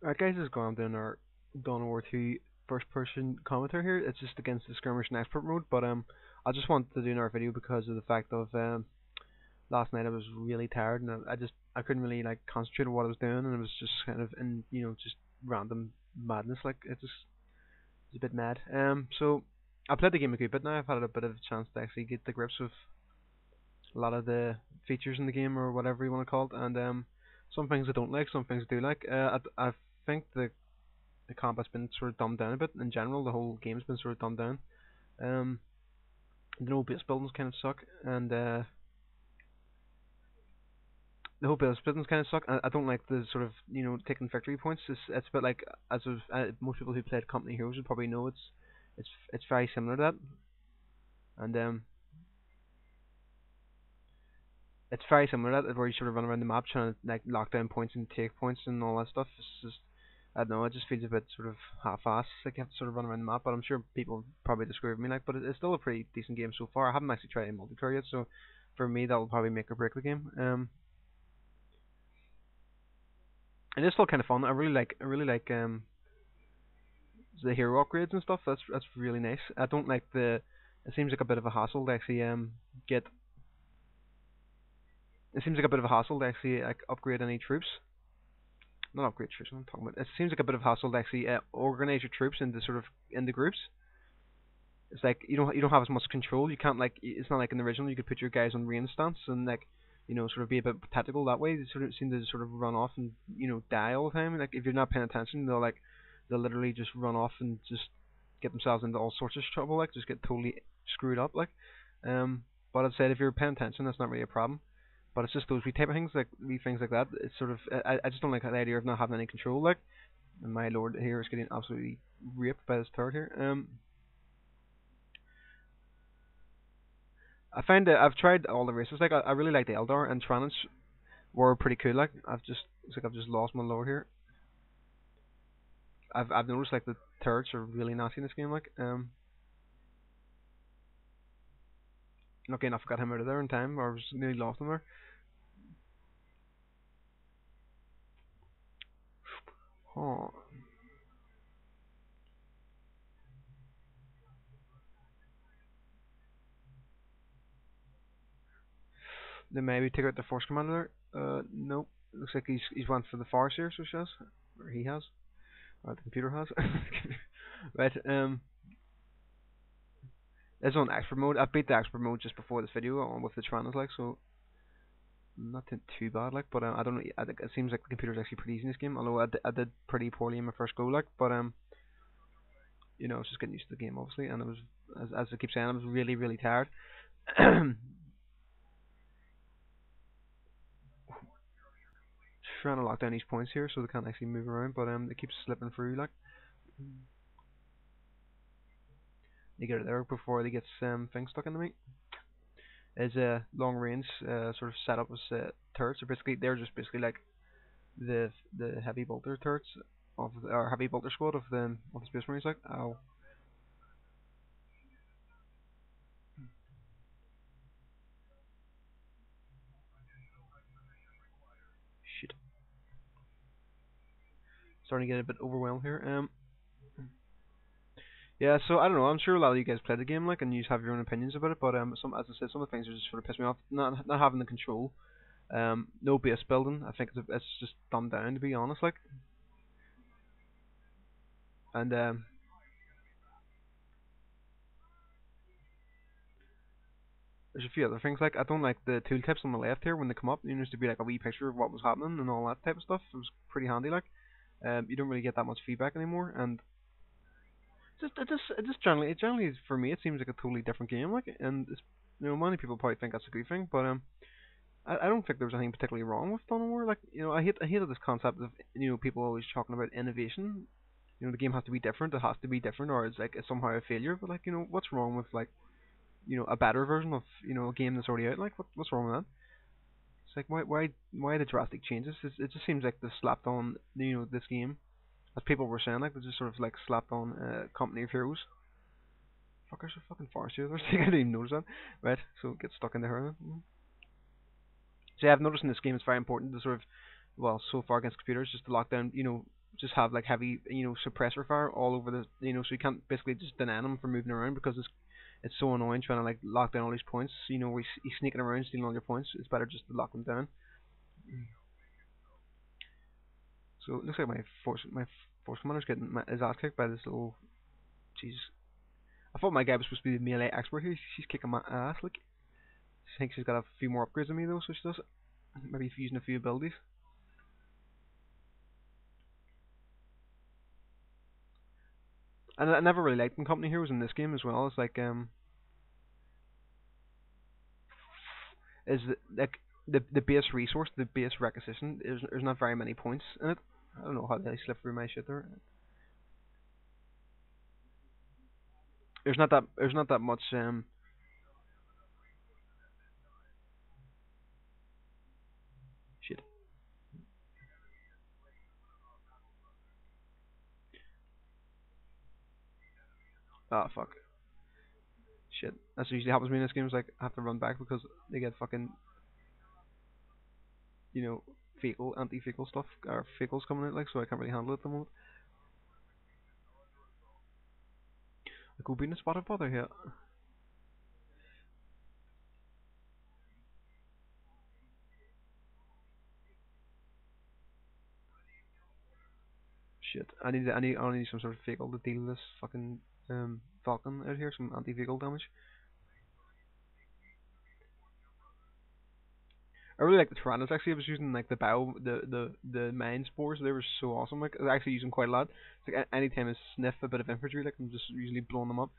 Alright guys, this is Graham doing our DoW2 first person commentary here. It's just against the skirmish and expert mode, but I just wanted to do another video because of the fact of last night I was really tired and I couldn't really like concentrate on what I was doing, and it was just kind of in just random madness, like it's a bit mad. So I played the game a good bit now. I've had a bit of a chance to actually get the grips with a lot of the features in the game, or whatever you want to call it, and some things I don't like, some things I do like. I think the combat's been sort of dumbed down a bit in general. The whole game's been sort of dumbed down. Um, the whole base buildings kind of suck, and the whole base buildings kind of suck. I don't like the sort of taking victory points. It's a bit like, most people who played Company Heroes would probably know, it's very similar to that, and it's very similar to that, where you sort of run around the map trying to like lock down points and take points and all that stuff. It's just, I don't know, it just feels a bit sort of half-assed. Like you have to sort of run around the map, but I'm sure people probably disagree with me. Like, but it's still a pretty decent game so far. I haven't actually tried multiplayer yet, so for me that'll probably make or break the game. And it's still kind of fun. I really like the hero upgrades and stuff. That's really nice. I don't like the. It seems like a bit of a hassle to actually get. It seems like a bit of a hassle to actually like upgrade any troops. Not upgrade troops. I'm talking about. It seems like a bit of a hassle to actually organize your troops into sort of into groups. It's like you don't have as much control. You can't, like, it's not like in the original you could put your guys on range stance and like sort of be a bit tactical that way. They sort of seem to sort of run off and die all the time. Like if you're not paying attention, they'll literally just run off and just get themselves into all sorts of trouble. Like just get totally screwed up. Like but I'd say if you're paying attention, that's not really a problem. But it's just those wee type of things, like wee things like that. It's sort of, I just don't like the idea of not having any control. Like, and my lord here is getting absolutely raped by this turret here. I find that I've tried all the races. Like I really like the Eldar, and Tranich were pretty cool. Like it's like I've just lost my lord here. I've noticed like the turrets are really nasty in this game. Like okay, I forgot him out of there in time, or I was nearly lost him there. Oh, then maybe take out the force commander there. Nope. Looks like he's went for the force here, so she has, or he has, or the computer has. Right. It's on expert mode. I beat the expert mode just before this video on with the Tranas, like, so nothing too bad, like. But I don't know. I think it seems like the computer's actually pretty easy in this game. Although I did pretty poorly in my first go, like. But I was just getting used to the game, obviously, and it was, as I keep saying, I was really really tired. Trying to lock down these points here so they can't actually move around, but they keep slipping through, like. They get it there before they get things stuck into me. Is a long range sort of setup as turrets. So basically, they're just basically like the heavy bolter turrets of or heavy bolter squad of the Space Marines. Like, oh shit, starting to get a bit overwhelmed here. Yeah, so I don't know. I'm sure a lot of you guys play the game, like, and you have your own opinions about it. But some, as I said, some of the things are just sort of piss me off. Not having the control. No base building. I think it's just dumbed down, to be honest. Like, and there's a few other things, like I don't like the tooltips on the left here when they come up. There used to be like a wee picture of what was happening and all that type of stuff. It was pretty handy. Like, you don't really get that much feedback anymore, and it just generally for me it seems like a totally different game. Like, and it's, many people probably think that's a good thing, but I don't think there was anything particularly wrong with Dawn of War. Like, I hated this concept of people always talking about innovation. The game has to be different. It has to be different, or it's like it's somehow a failure. But like, what's wrong with like a better version of a game that's already out? Like, what's wrong with that? It's like, why the drastic changes? It just seems like they slapped on this game, as people were saying, like they just sort of like slapped on Company of Heroes. Fuckers are fucking far too. I didn't even notice that. Right, so get stuck in there. So yeah, I've noticed in this game it's very important to sort of, well, so far against computers, just to lock down just have like heavy, suppressor fire all over so you can't basically just deny them from moving around because it's so annoying trying to like lock down all these points. Where he's sneaking around stealing all your points. It's better just to lock them down. So it looks like my force commander's getting his ass kicked by this little. Jesus, I thought my guy was supposed to be the melee expert here. She's kicking my ass. Like, I think she's got a few more upgrades than me though, so she does. Maybe using a few abilities. And I never really liked the company heroes in this game as well. It's like is like the base resource, the base requisition. There's not very many points in it. I don't know how they slip through my shit there. There's not that much shit. Ah, fuck. Shit. That's what usually happens to me in this game. Is like I have to run back because they get fucking you know fecal anti-fecal stuff or fecals coming out like, so I can't really handle it at the moment. I could be in a spot of bother here. Shit. I need some sort of fecal to deal with this fucking Falcon out here. Some anti-fecal damage. I really like the Tyrannos actually. I was using like the bow, the mine spores. They were so awesome. Like I was actually using quite a lot. It's like anytime I sniff a bit of infantry, like I'm just usually blowing them up.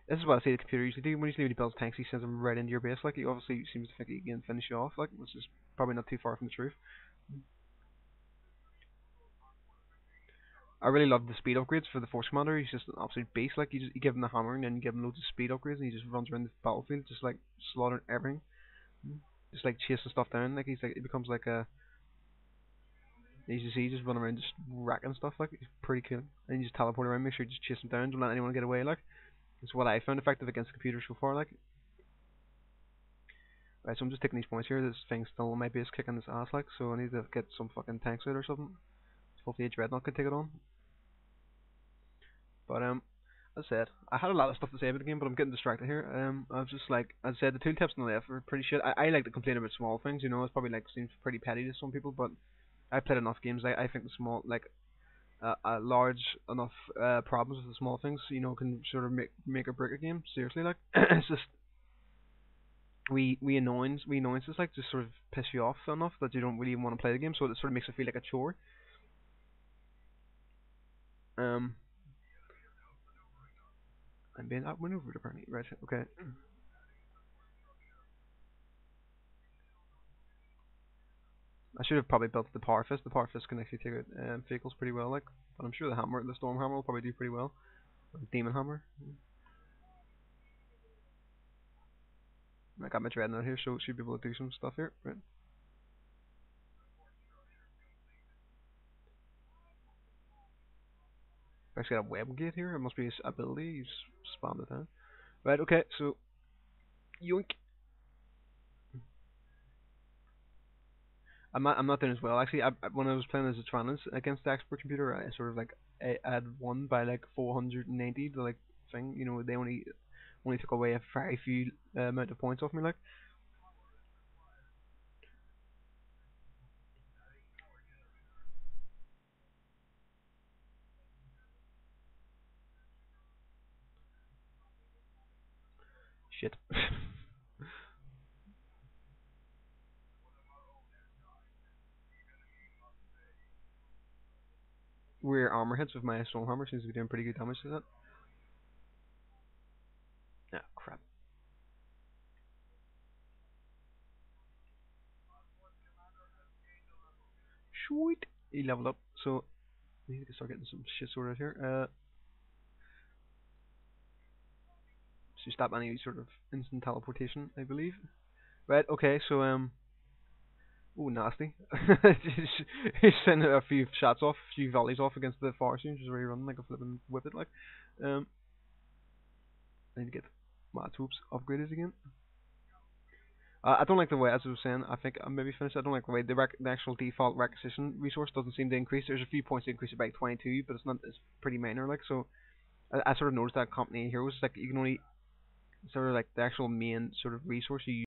This is what I say the computer usually do. When he builds tanks, he sends them right into your base. Like he obviously seems to think he can finish you off. Like which is probably not too far from the truth. I really love the speed upgrades for the force commander. He's just an absolute beast. Like you give him the hammer and then you give him loads of speed upgrades, and he just runs around the battlefield just like slaughtering everything. Just like chasing stuff down. Like he becomes like a you just run around just wrecking stuff. Like it's pretty cool. And you just teleport around, make sure you just chase them down, don't let anyone get away. Like it's what I found effective against the computer so far. Like right, so I'm just taking these points here. This thing's still on my base kicking his ass. Like so I need to get some fucking tanks out or something. Hopefully a dreadnought can take it on. But as I said, I had a lot of stuff to say about the game, but I'm getting distracted here. I was just like, as I said, the tooltips on the left are pretty shit. I like to complain about small things, it's probably like seems pretty petty to some people, but I played enough games. I think the small, like, large enough problems with the small things, can sort of make or break a game. Seriously, like, it's just we annoyances like just sort of piss you off enough that you don't really want to play the game, so it sort of makes it feel like a chore. Um, I'm being outmaneuvered apparently. Right, okay. I should have probably built the power fist. The power fist can actually take out vehicles pretty well, like. But I'm sure the storm hammer will probably do pretty well. Or demon hammer. I got my dreadnought here, so it should be able to do some stuff here. Right. I actually got a web gate here. It must be his ability. He's spammed it down. Right. Okay. So yoink. I'm not doing as well actually. When I was playing as a Tranis against the expert computer, I sort of like I had won by like 490. The like thing, they only took away a very few amount of points off me. Like shit. Rear armor hits with my storm hammer seems to be doing pretty good damage to that. Ah, crap. Sweet. He leveled up, so we need to start getting some shit sorted here. So stop any sort of instant teleportation, I believe. Right. Okay. So ooh, nasty. He's sending a few shots off, a few volleys off against the far seam, just really running like a flipping whippet, like. Um, I need to get my troops upgraded again. I don't like the way, as I was saying, I think I maybe finished. I don't like the way the actual default requisition resource doesn't seem to increase. There's a few points to increase it by 22, but it's not. It's pretty minor. Like so, I sort of noticed that company heroes like you can only sort of like the actual main sort of resource you